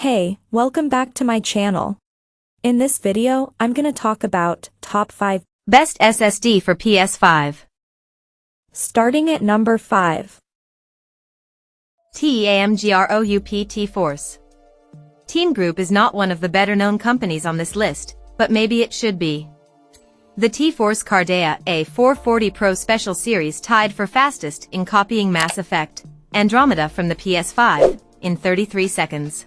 Hey, welcome back to my channel. In this video, I'm gonna talk about top 5 best SSD for PS5. Starting at number 5. TEAMGROUP T-Force. TEAMGROUP is not one of the better-known companies on this list, but maybe it should be. The T-Force Cardea A440 Pro Special Series tied for fastest in copying Mass Effect Andromeda from the PS5 in 33 seconds.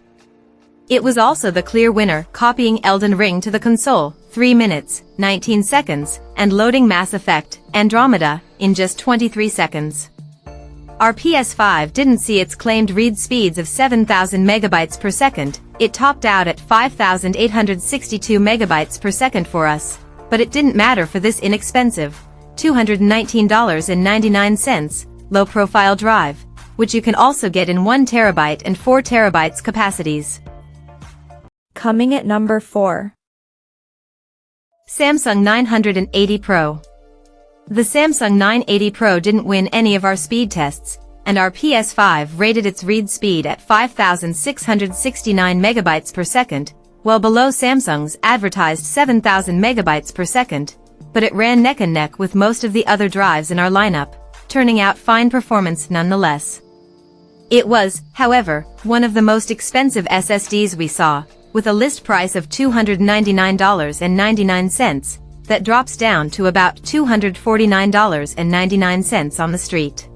It was also the clear winner, copying Elden Ring to the console, 3 minutes, 19 seconds, and loading Mass Effect Andromeda in just 23 seconds. Our PS5 didn't see its claimed read speeds of 7,000 megabytes per second, it topped out at 5,862 megabytes per second for us, but it didn't matter for this inexpensive, $219.99, low-profile drive, which you can also get in 1 terabyte and 4 terabytes capacities. Coming at number 4. Samsung 980 Pro. The Samsung 980 Pro didn't win any of our speed tests, and our PS5 rated its read speed at 5,669 megabytes per second, well below Samsung's advertised 7,000 megabytes per second, but it ran neck and neck with most of the other drives in our lineup, turning out fine performance nonetheless. It was, however, one of the most expensive SSDs we saw, with a list price of $299.99, that drops down to about $249.99 on the street.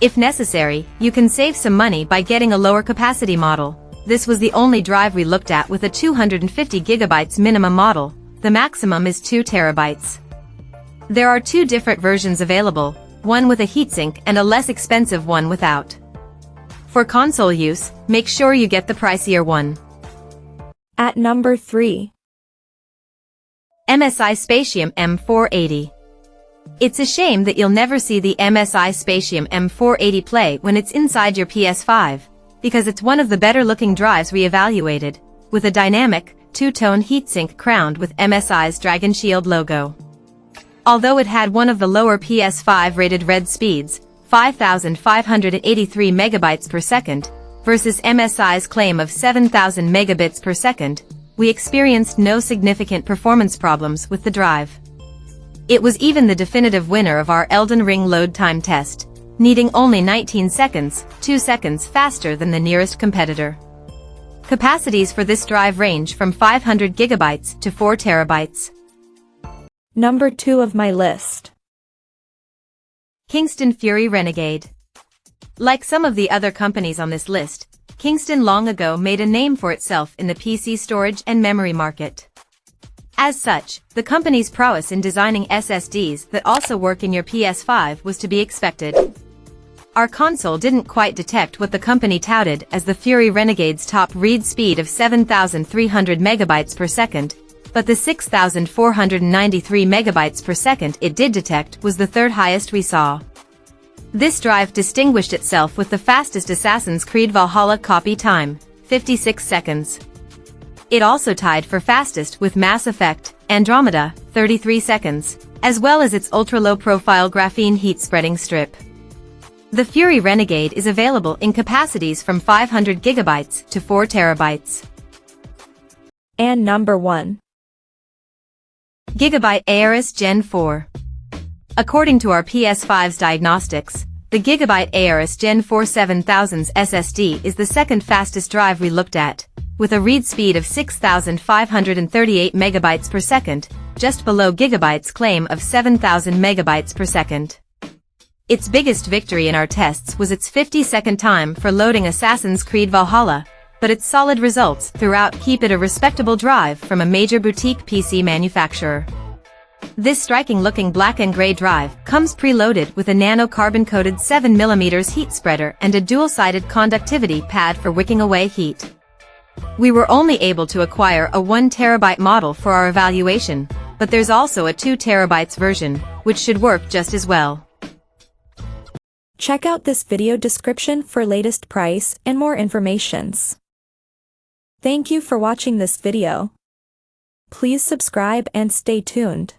If necessary, you can save some money by getting a lower capacity model. This was the only drive we looked at with a 250 gigabytes minimum model, the maximum is 2 terabytes. There are 2 different versions available, one with a heatsink and a less expensive one without. For console use, make sure you get the pricier one. At number 3. MSI Spatium M480. It's a shame that you'll never see the MSI Spatium M480 play when it's inside your PS5, because it's one of the better-looking drives we evaluated, with a dynamic, 2-tone heatsink crowned with MSI's Dragon Shield logo. Although it had one of the lower PS5-rated read speeds, 5,583 megabytes per second, versus MSI's claim of 7,000 megabits per second, we experienced no significant performance problems with the drive. It was even the definitive winner of our Elden Ring load time test, needing only 19 seconds, 2 seconds faster than the nearest competitor. Capacities for this drive range from 500 gigabytes to 4 terabytes. Number 2 of my list. Kingston Fury Renegade. Like some of the other companies on this list, Kingston long ago made a name for itself in the PC storage and memory market. As such, the company's prowess in designing SSDs that also work in your PS5 was to be expected. Our console didn't quite detect what the company touted as the Fury Renegade's top read speed of 7,300 megabytes per second, but the 6,493 megabytes per second it did detect was the third highest we saw. This drive distinguished itself with the fastest Assassin's Creed Valhalla copy time, 56 seconds. It also tied for fastest with Mass Effect Andromeda, 33 seconds, as well as its ultra-low profile graphene heat spreading strip. The Fury Renegade is available in capacities from 500 gigabytes to 4 terabytes. And number 1. Gigabyte Aorus Gen 4. According to our PS5's diagnostics, the Gigabyte Aorus Gen 4 7000's SSD is the second fastest drive we looked at, with a read speed of 6,538 megabytes per second, just below Gigabyte's claim of 7,000 megabytes per second. Its biggest victory in our tests was its 50-second time for loading Assassin's Creed Valhalla, but its solid results throughout keep it a respectable drive from a major boutique PC manufacturer. This striking-looking black and gray drive comes preloaded with a nano-carbon-coated 7mm heat spreader and a dual-sided conductivity pad for wicking away heat. We were only able to acquire a 1 terabyte model for our evaluation, but there's also a 2 terabytes version, which should work just as well. Check out this video description for latest price and more informations. Thank you for watching this video. Please subscribe and stay tuned.